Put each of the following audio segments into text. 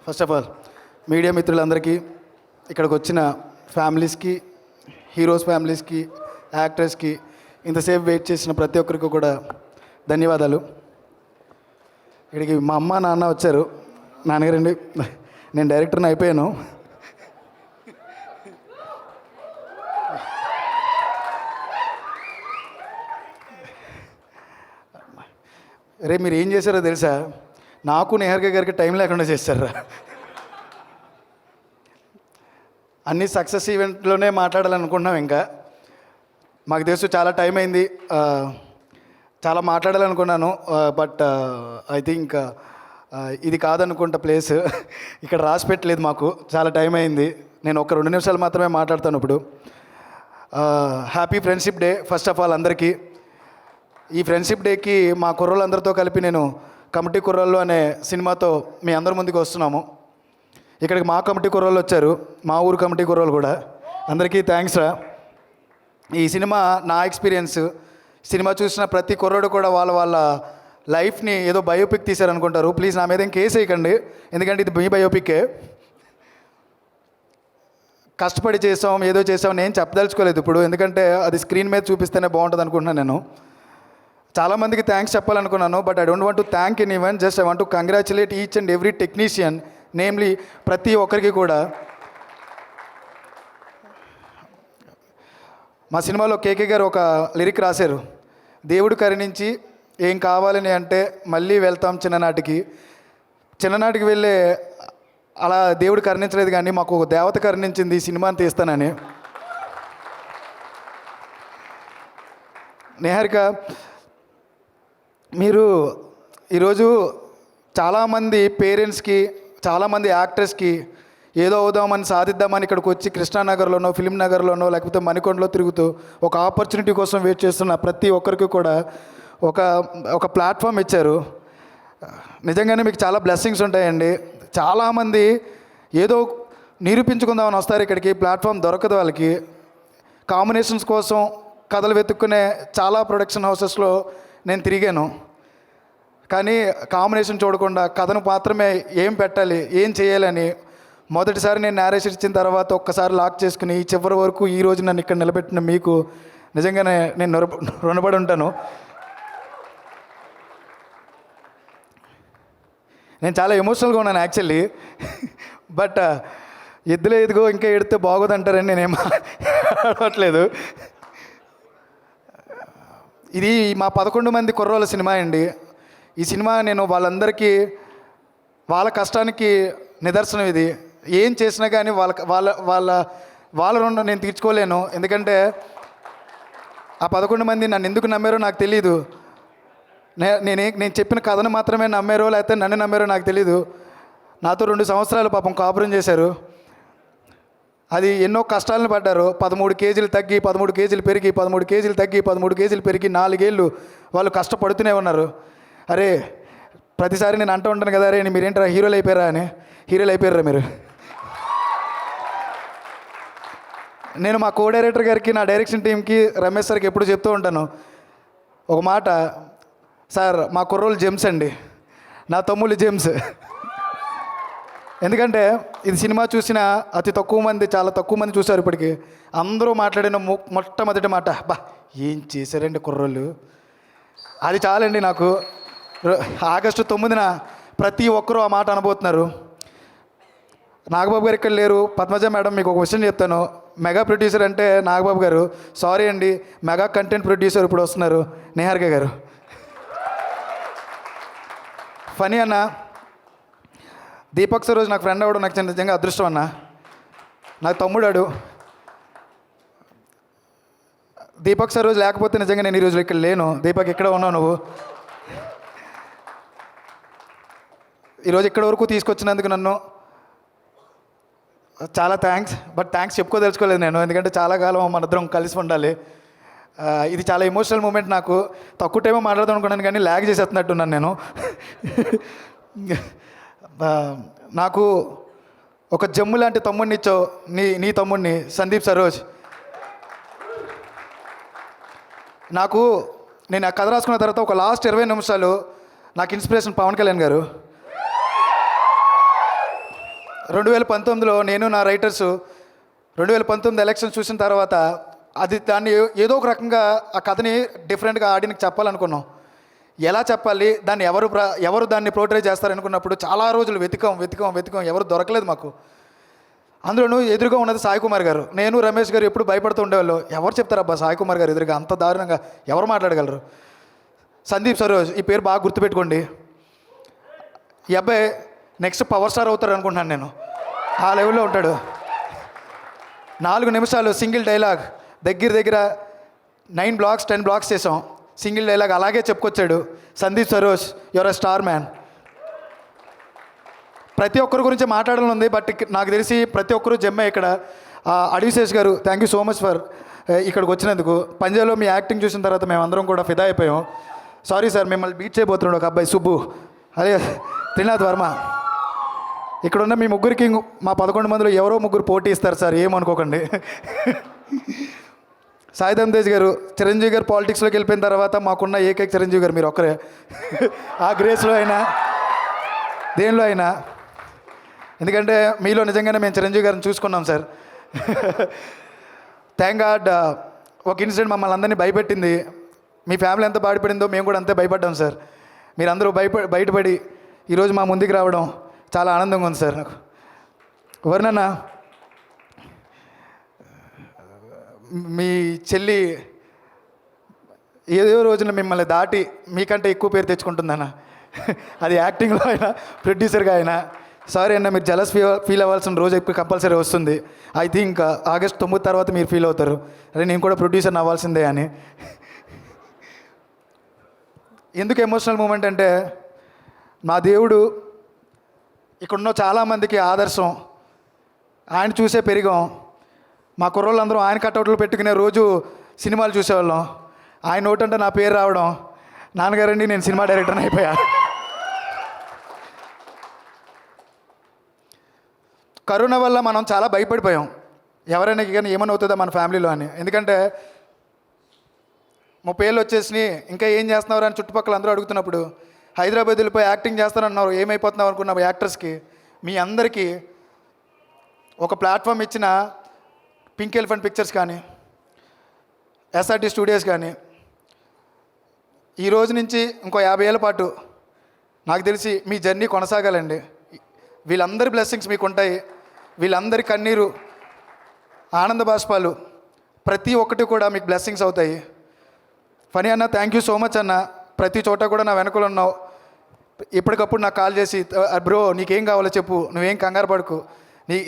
First of all media మిత్రులందరికీ, ఇక్కడికి వచ్చిన ఫ్యామిలీస్కి, హీరోస్ ఫ్యామిలీస్కి, యాక్టర్స్కి, ఇంతసేపు వెయిట్ చేసిన ప్రతి ఒక్కరికి కూడా ధన్యవాదాలు. ఇక్కడికి మా అమ్మ నాన్న వచ్చారు. నాన్నగారండి, నేను డైరెక్టర్ని అయిపోయాను. రేపు మీరు ఏం చేశారో తెలుసా? నాకు నిహారిక గారికి టైం లేకుండా చేశారా? అన్ని సక్సెస్ ఈవెంట్లోనే మాట్లాడాలనుకుంటున్నాం. ఇంకా మాకు తెలుసు చాలా టైం అయింది, చాలా మాట్లాడాలనుకున్నాను. బట్ ఐ థింక్ ఇది కాదనుకుంటా ప్లేస్. ఇక్కడ రాసి పెట్టలేదు మాకు, చాలా టైం అయింది. నేను ఒక 2 నిమిషాలు మాత్రమే మాట్లాడతాను ఇప్పుడు. Happy friendship day first of all అందరికీ. ఈ ఫ్రెండ్షిప్ డేకి మా కుర్రోళ్ళందరితో కలిపి నేను కమిటీ కుర్రోళ్ళు అనే సినిమాతో మీ అందరి ముందుకు వస్తున్నాము. ఇక్కడికి మా కమిటీ కుర్రోళ్ళు వచ్చారు, మా ఊరు కమిటీ కుర్రోళ్ళు కూడా. అందరికీ థ్యాంక్స్ రా. ఈ సినిమా నా ఎక్స్పీరియన్స్. సినిమా చూసిన ప్రతి కుర్రోడు కూడా వాళ్ళ లైఫ్ని ఏదో బయోపిక్ తీశారనుకుంటారు. ప్లీజ్ నా మీద ఏం కేసు వేయకండి, ఎందుకంటే ఇది మీ బయోపిక్కే. కష్టపడి చేసాం, ఏదో చేసాం, నేను చెప్పదలుచుకోలేదు ఇప్పుడు, ఎందుకంటే అది స్క్రీన్ మీద చూపిస్తేనే బాగుంటుంది అనుకుంటున్నాను. నేను చాలామందికి థ్యాంక్స్ చెప్పాలనుకున్నాను, but I don't want to thank anyone. Just I want to congratulate each and every technician, namely ప్రతి ఒక్కరికి కూడా. మా సినిమాలో కేకే గారు ఒక లిరిక్ రాశారు, దేవుడు కరుణించి ఏం కావాలని అంటే మళ్ళీ వెళ్తాం చిన్ననాటికి. చిన్ననాటికి వెళ్ళే అలా దేవుడు కరుణించలేదు, కానీ మాకు ఒక దేవత కరుణించింది ఈ సినిమాని తీస్తానని. నిహారిక, మీరు ఈరోజు చాలామంది పేరెంట్స్కి, చాలామంది యాక్టర్స్కి ఏదో అవుదామని సాధిద్దామని ఇక్కడికి వచ్చి కృష్ణానగర్లోనో, ఫిలిం నగర్లోనో, లేకపోతే మణికొండలో తిరుగుతూ ఒక ఆపర్చునిటీ కోసం వెయిట్ చేస్తున్న ప్రతి ఒక్కరికి కూడా ఒక ప్లాట్ఫామ్ ఇచ్చారు. నిజంగానే మీకు చాలా బ్లెస్సింగ్స్ ఉంటాయండి. చాలామంది ఏదో నిరూపించుకుందామని వస్తారు ఇక్కడికి, ప్లాట్ఫామ్ దొరకదు వాళ్ళకి. కాంబినేషన్స్ కోసం కథలు వెతుక్కునే చాలా ప్రొడక్షన్ హౌసెస్లో నేను తిరిగాను, కానీ కాంబినేషన్ చూడకుండా కథను మాత్రమే ఏం పెట్టాలి, ఏం చేయాలని మొదటిసారి నేను నేరేషన్ ఇచ్చిన తర్వాత ఒక్కసారి లాక్ చేసుకుని ఈ చివరి వరకు ఈరోజు నన్ను ఇక్కడ నిలబెట్టిన మీకు నిజంగానే నేను రుణపడి ఉంటాను. నేను చాలా ఎమోషనల్గా ఉన్నాను యాక్చువల్లీ, బట్ ఎద్దులే ఎదుగో ఇంకా ఎడితే బాగోదంటారని నేనేం అడవట్లేదు. ఇది మా 11 మంది కుర్రోళ్ళ సినిమా అండి. ఈ సినిమా నేను వాళ్ళందరికీ వాళ్ళ కష్టానికి నిదర్శనం. ఇది ఏం చేసినా కానీ వాళ్ళ రుణం నేను తీర్చుకోలేను, ఎందుకంటే ఆ 11 మంది నన్ను ఎందుకు నమ్మారో నాకు తెలీదు. నేను చెప్పిన కథను మాత్రమే నమ్మారో లేకపోతే నన్ను నమ్మారో నాకు తెలీదు. నాతో 2 సంవత్సరాలు పాపం కాపురం చేశారు. అది ఎన్నో కష్టాలను పడ్డారు. 13 కేజీలు తగ్గి 13 కేజీలు పెరిగి 13 కేజీలు తగ్గి 13 కేజీలు పెరిగి 4 ఏళ్ళు వాళ్ళు కష్టపడుతూనే ఉన్నారు. అరే ప్రతిసారి నేను అంటూ ఉంటాను కదా, అరే మీరేంటారా హీరోలు అయిపోయారా అని. హీరోలు అయిపోయారా మీరు? నేను మా కో డైరెక్టర్ గారికి, నా డైరెక్షన్ టీంకి, రమేష్ సార్కి ఎప్పుడు చెప్తూ ఉంటాను ఒక మాట, సార్ మా కుర్రోళ్ళు జెమ్స్ అండి, నా తమ్ముళ్ళు జెమ్స్. ఎందుకంటే ఇది సినిమా చూసిన అతి తక్కువ మంది, చాలా తక్కువ మంది చూశారు ఇప్పటికి. అందరూ మాట్లాడిన మొట్టమొదటి మాట, బా ఏం చేశారండి కుర్రోళ్ళు. అది చాలండి నాకు. ఆగస్టు 9న ప్రతి ఒక్కరూ ఆ మాట అనబోతున్నారు. నాగబాబు గారు ఇక్కడ లేరు. పద్మజ మేడం, మీకు ఒక విషయం చెప్తాను. మెగా ప్రొడ్యూసర్ అంటే నాగబాబు గారు. సారీ అండి, మెగా కంటెంట్ ప్రొడ్యూసర్ ఇప్పుడు వస్తున్నారు నిహారిక గారు. ఫనీ అన్న, దీపక్ సరోజ్ నాకు ఫ్రెండ్ అవ్వడం నాకు నిజంగా అదృష్టం అన్న. నాకు తమ్ముడాడు. దీపక్ సరోజ్ లేకపోతే నిజంగా నేను ఈరోజు ఇక్కడ లేను. దీపక్ ఇక్కడ ఉన్నావు నువ్వు. ఈరోజు ఇక్కడ వరకు తీసుకొచ్చినందుకు నన్ను చాలా థ్యాంక్స్. బట్ థ్యాంక్స్ చెప్పుకోదలుచుకోలేదు నేను, ఎందుకంటే చాలా కాలం మనిద్దరం కలిసి ఉండాలి. ఇది చాలా ఎమోషనల్ మూమెంట్. నాకు తక్కువ టైమో మాట్లాడదాం అనుకున్నాను, కానీ ల్యాగ్ చేసేస్తున్నట్టున్నాను నేను. నాకు ఒక జమ్ము లాంటి తమ్ముడిని ఇచ్చావు, నీ తమ్ముడిని సందీప్ సరోజ్. నేను ఆ కథ రాసుకున్న తర్వాత ఒక లాస్ట్ 20 నిమిషాలు నాకు ఇన్స్పిరేషన్ పవన్ కళ్యాణ్ గారు. 2019లో నేను నా రైటర్స్ 2019 ఎలక్షన్స్ చూసిన తర్వాత దాన్ని ఏదో ఒక రకంగా ఆ కథని డిఫరెంట్గా ఆడియన్కి చెప్పాలనుకున్నాం. ఎలా చెప్పాలి, దాన్ని ఎవరు దాన్ని పోర్ట్రే చేస్తారనుకున్నప్పుడు చాలా రోజులు వెతికాం, ఎవరు దొరకలేదు మాకు. అందులోనూ ఎదురుగా ఉన్నది సాయి కుమార్ గారు. నేను రమేష్ గారు ఎప్పుడు భయపడుతూ ఉండేవాళ్ళు, ఎవరు చెప్తారబ్బా సాయి కుమార్ గారు ఎదురుగా అంత దారుణంగా ఎవరు మాట్లాడగలరు. సందీప్ సరోజ్, ఈ పేరు బాగా గుర్తుపెట్టుకోండి. ఈ అబ్బాయి నెక్స్ట్ పవర్ స్టార్ అవుతాడు అనుకుంటున్నాను నేను. ఆ లెవెల్లో ఉంటాడు. 4 నిమిషాలు సింగిల్ డైలాగ్, దగ్గర 9 బ్లాక్స్ 10 బ్లాక్స్ చేసాం. సింగిల్ డైలాగ్ అలాగే చెప్పుకొచ్చాడు. Sandeep Saroj, your a star man. ప్రతి ఒక్కరి గురించి మాట్లాడాలని ఉంది, బట్ నాకు తెలిసి ప్రతి ఒక్కరు జమ్మే ఇక్కడ. అడివిశేష్ గారు, thank you so much for ఇక్కడికి వచ్చినందుకు. పంజాబ్లో మీ యాక్టింగ్ చూసిన తర్వాత మేమందరం కూడా ఫిదా అయిపోయాం. సారీ సార్, మిమ్మల్ని బీట్ చేయబోతున్నాడు ఒక అబ్బాయి సుబ్బు, అదే త్రినాథ్ వర్మ. ఇక్కడున్న మీ ముగ్గురికి మా 11 మందిలో ఎవరో ముగ్గురు పోటీ ఇస్తారు సార్, ఏమనుకోకండి. సాయిధమ్ తేజ్ గారు, చిరంజీవి గారు పాలిటిక్స్లోకి వెళ్ళిపోయిన తర్వాత మాకున్న ఏకైక చిరంజీవి గారు మీరు ఒక్కరే. ఆ గ్రేస్లో అయినా దేనిలో అయినా, ఎందుకంటే మీలో నిజంగానే మేము చిరంజీవి గారిని చూసుకున్నాం సార్. థ్యాంక్ గాడ్ ఒక ఇన్సిడెంట్ మమ్మల్ని అందరినీ భయపెట్టింది. మీ ఫ్యామిలీ ఎంత బాధపడిందో మేము కూడా అంతే భయపడ్డాం సార్. మీరందరూ బయటపడి ఈరోజు మా ముందుకు రావడం చాలా ఆనందంగా ఉంది సార్ నాకు. వర్ణన్న, మీ చెల్లి ఏదో రోజున మిమ్మల్ని దాటి మీకంటే ఎక్కువ పేరు తెచ్చుకుంటుందన్న. అది యాక్టింగ్లో అయినా ప్రొడ్యూసర్గా అయినా. సారీ అన్న, మీరు జలస్ ఫీల్ అవ్వాల్సిన రోజు ఎక్కువ కంపల్సరీ వస్తుంది. ఐ థింక్ ఆగస్ట్ 9 తర్వాత మీరు ఫీల్ అవుతారు, అరే నేను కూడా ప్రొడ్యూసర్ని అవ్వాల్సిందే అని. ఎందుకు ఎమోషనల్ మూమెంట్ అంటే, మా దేవుడు ఇక్కడున్న చాలామందికి ఆదర్శం. ఆయన చూసే పెరిగాం. మా కుర్రోళ్ళందరూ ఆయన కట్అవుట్లు పెట్టుకునే రోజు సినిమాలు చూసేవాళ్ళం. ఆయన నోటంటే నా పేరు రావడం, నాన్నగారండి నేను సినిమా డైరెక్టర్ని అయిపోయా. కరోనా వల్ల మనం చాలా భయపడిపోయాం, ఎవరైనా కానీ ఏమైనా అవుతుందా మన ఫ్యామిలీలో అని. ఎందుకంటే 30 ఏళ్ళు వచ్చేసినాయి, ఇంకా ఏం చేస్తున్నారు అని చుట్టుపక్కల అందరూ అడుగుతున్నప్పుడు, హైదరాబాద్ వెళ్ళిపోయి యాక్టింగ్ చేస్తానన్నారు, ఏమైపోతున్నావు అనుకున్న యాక్టర్స్కి మీ అందరికీ ఒక ప్లాట్ఫామ్ ఇచ్చిన పింక్ ఎలిఫెంట్ పిక్చర్స్ కానీ, ఎస్ఆర్టీ స్టూడియోస్ కానీ, ఈ రోజు నుంచి ఇంకో 50 ఏళ్ళ పాటు నాకు తెలిసి మీ జర్నీ కొనసాగాలండి. వీళ్ళందరి బ్లెస్సింగ్స్ మీకు ఉంటాయి. వీళ్ళందరి కన్నీరు, ఆనంద బాష్పాలు ప్రతి ఒక్కటి కూడా మీకు బ్లెస్సింగ్స్ అవుతాయి. ఫనీ అన్న, థ్యాంక్ యూ సో మచ్ అన్న. ప్రతి చోట కూడా నా వెనకలు ఉన్నావు. ఎప్పటికప్పుడు నాకు కాల్ చేసి, బ్రో నీకేం కావాలో చెప్పు, నువ్వేం కంగారు పడుకు,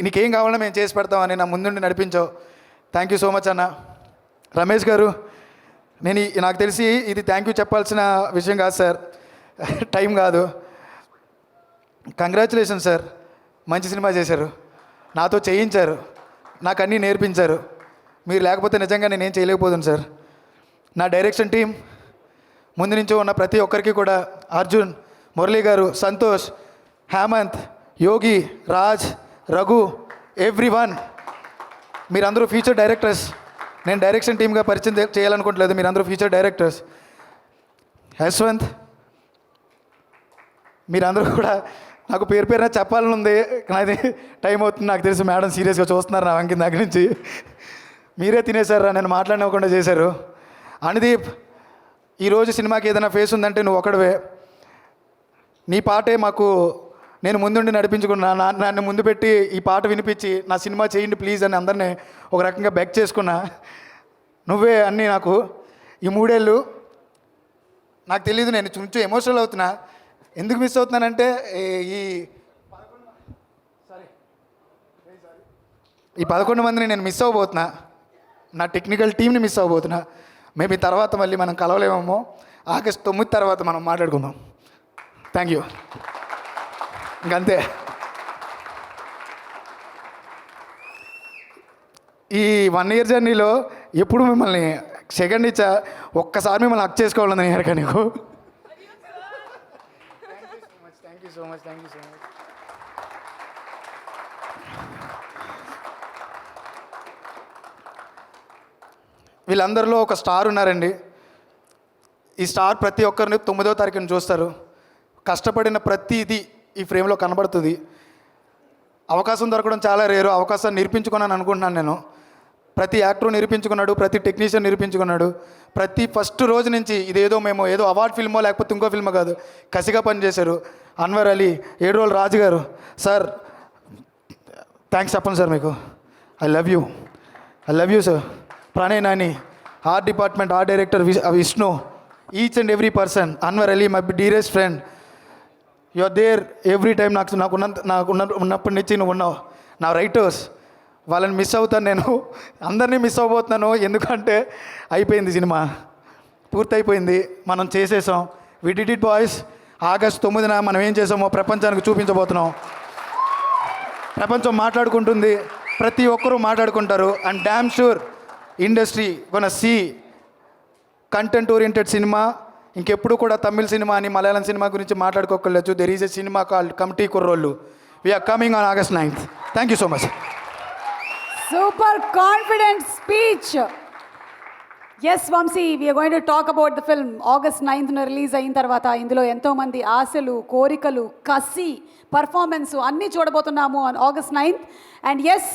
నీకేం కావాలో మేము చేసి పెడతామని నా ముందుండి నడిపించావు. థ్యాంక్ యూ సో మచ్ అన్న. రమేష్ గారు, నాకు తెలిసి ఇది థ్యాంక్ యూ చెప్పాల్సిన విషయం కాదు సార్, టైం కాదు. కంగ్రాచులేషన్ సార్, మంచి సినిమా చేశారు, నాతో చేయించారు, నాకు అన్నీ నేర్పించారు. మీరు లేకపోతే నిజంగా నేనేం చేయలేకపోతుంది సార్. నా డైరెక్షన్ టీం ముందు నుంచి ఉన్న ప్రతి ఒక్కరికి కూడా, అర్జున్, మురళీ గారు, సంతోష్, హేమంత్, యోగి, రాజ్, రఘు, ఎవ్రీవన్, మీరందరూ ఫ్యూచర్ డైరెక్టర్స్. నేను డైరెక్షన్ టీమ్గా పరిచయం చేయాలనుకోవట్లేదు, మీరందరూ ఫ్యూచర్ డైరెక్టర్స్. యశ్వంత్, మీరందరూ కూడా నాకు పేరున చెప్పాలని ఉంది, కానీ టైం అవుతుంది. నాకు తెలిసి మేడం సీరియస్గా చూస్తున్నారు నా వంకి దగ్గర నుంచి. మీరే తినేశారా, నేను మాట్లాడనివ్వకుండా చేశారు. అనుదీప్, ఈరోజు సినిమాకి ఏదైనా ఫేస్ ఉందంటే నువ్వు ఒకడవే. నీ పాటే మాకు, నేను ముందుండి నడిపించుకున్నా, నన్ను ముందు పెట్టి ఈ పాట వినిపించి నా సినిమా చేయండి ప్లీజ్ అని అందరినీ ఒక రకంగా బెగ్ చేసుకున్నా. నువ్వే అన్నీ నాకు. ఈ 3 ఏళ్ళు నాకు తెలియదు, నేను కొంచెం ఎమోషనల్ అవుతున్నా. ఎందుకు మిస్ అవుతున్నానంటే, ఈ 11 మందిని నేను మిస్ అవ్వబోతున్నా, నా టెక్నికల్ టీంని మిస్ అవ్వబోతున్నా. మేబీ తర్వాత మళ్ళీ మనం కలవలేమేమో. ఆగస్ట్ 9 తర్వాత మనం మాట్లాడుకుందాం. Thank you. ఇంకంతే. ఈ 1 ఇయర్ జర్నీలో ఎప్పుడు మిమ్మల్ని సెకండ్ ఇచ్చా, ఒక్కసారి మిమ్మల్ని హక్ చేసుకోవాలని నేను ఎరక నీకు. Thank you so much. వీళ్ళందరిలో ఒక స్టార్ ఉన్నారండి. ఈ స్టార్ ప్రతి ఒక్కరిని 9వ తారీఖున చూస్తారు. కష్టపడిన ప్రతిదీ ఈ ఫ్రేమ్లో కనబడుతుంది. అవకాశం దొరకడం చాలా రేరు. అవకాశాన్ని నిరూపించుకున్నాను అనుకుంటున్నాను నేను. ప్రతి యాక్టర్ నిరూపించుకున్నాడు, ప్రతి టెక్నీషియన్ నిరూపించుకున్నాడు. ప్రతి ఫస్ట్ రోజు నుంచి ఇదేదో మేము ఏదో అవార్డ్ ఫిల్మో లేకపోతే ఇంకో ఫిల్మో కాదు, కసిగా పనిచేశారు. అన్వర్ అలీ, 7 రోజులు రాజు గారు, సార్ థ్యాంక్స్ చెప్పండి సార్ మీకు. I love you sir. Pranay Nani, art department, art director Vishnu, each and every person, Anwar Ali my dearest friend, you are there every time. ఉన్నప్పటి నుంచి నువ్వు ఉన్నావు. నా రైటర్స్, వాళ్ళని మిస్ అవుతాను నేను, అందరినీ మిస్ అవ్వబోతున్నాను. ఎందుకంటే అయిపోయింది, సినిమా పూర్తయిపోయింది, మనం చేసేసాం. We did it boys. August 9న మనం ఏం చేసామో ప్రపంచానికి చూపించబోతున్నాం. ప్రపంచం మాట్లాడుకుంటుంది, ప్రతి ఒక్కరూ మాట్లాడుకుంటారు. And damn sure industry gonna see content oriented cinema. ఇంకెప్పుడు కూడా తమిళ్ సినిమా అని మలయాళం సినిమా గురించి మాట్లాడుకోకలేదు. There is a cinema called committee Kurrollu. We're coming on August 9th. Thank you so much. Super confident speech. Yes Vamshi, we're going to talk about the film. August 9th release అయిన తర్వాత ఇందులో ఎంతోమంది ఆశలు, కోరికలు, కసి, పర్ఫార్మెన్స్ అన్నీ చూడబోతున్నాము on August 9th. And yes,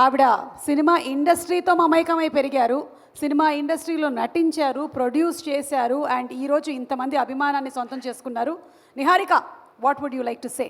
ఆవిడ సినిమా ఇండస్ట్రీతో మమైకమై పెరిగారు, సినిమా ఇండస్ట్రీలో నటించారు, ప్రొడ్యూస్ చేశారు, అండ్ ఈరోజు ఇంతమంది అభిమానాన్ని సొంతం చేసుకున్నారు. Niharika, what would you like to say?